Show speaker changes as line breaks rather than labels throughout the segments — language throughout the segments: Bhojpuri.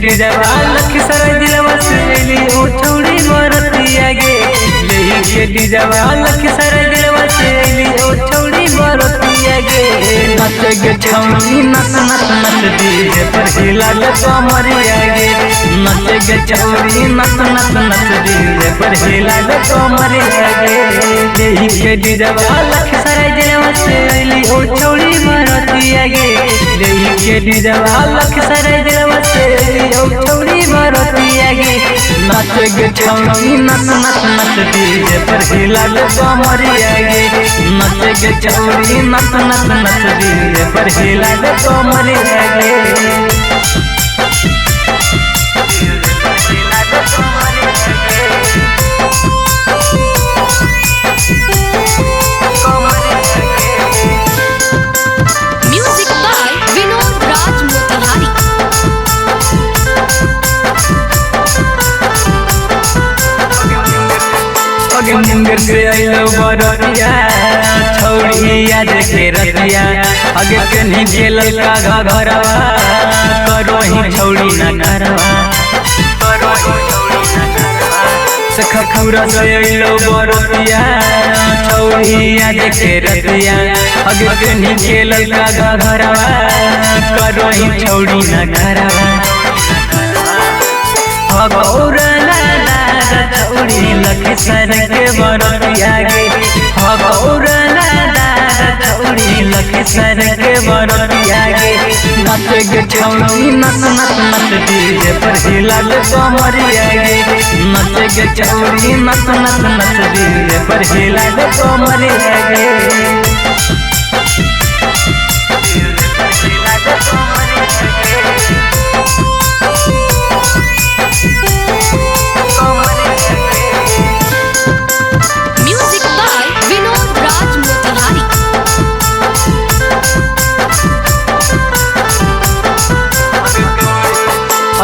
डीजवा लखीसराय जिला से अइली ओ छौड़ी बरतिया गे। लेही के डीजवा लखीसराय जिला से अइली ओ छौड़ी बरतिया गे। नचे गे छौड़ी नच नच नच डीजे पर हिला ले कमरिया गे। नचे गे छौड़ी नच नच नच डीजे पर हिला ले कमरिया गे। लेही के डीजवा लखीसराय जिला से अइली ओ छौड़ी बरतिया गे। लेही के डीजवा लखीसराय जिला से अइली ओ छौड़ी बरतिया गे। नचे गे छौड़ी नच नच नच डीजे पर हिला ले कमरिया गे। नचे गे छौड़ी नच नच नच डीजे पर हिला ले कमरिया गे। मुंगेर से आइलो बरतिया छौड़ी आज के रतिया। आगे के नीचे ललका घरवा करो ही छौड़ी ना करवा। सखखुरा से आइलो बरतिया छौड़ी आज के रतिया। आगे के नीचे ललका घरवा करो ही छौड़ी ना करवा। छौड़ी लखीसराय के बरतिया गे। छौड़ी लखीसराय के बरतिया गे। नचे गे छौड़ी नच नच नच डीजे पर हिला ले कमरिया गे। नचे गे छौड़ी नच नच नच डीजे पर हिला ले कमरिया गे।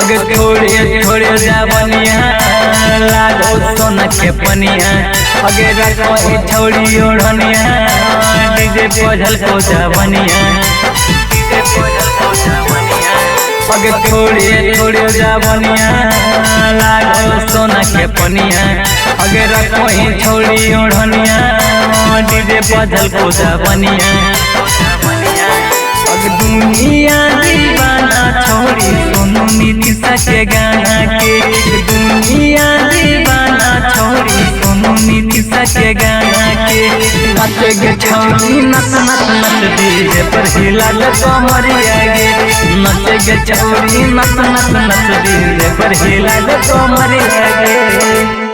अगे थोड़े थोड़े जावनिया लागो सोना के पनिया। अगे रखो ई छौड़ी ओढ़निया डीजे पजल को जावनिया। अगे थोड़े थोड़े जावनिया लागो सोना के पनिया। अगे रखो ई छौड़ी ओढ़निया डीजे पजल को जावनिया। अगे दुनिया दीवाना छौड़ी सोनू नीतीशा के गाना के। दुनिया दीवाना छौड़ी सोनू नीतीशा के गाना के। नचे गे छौड़ी नच नच नच डीजे पर हिला ले कमरिया गे। नचे गे छौड़ी नच नच नच डीजे पर हिला ले कमरिया गे।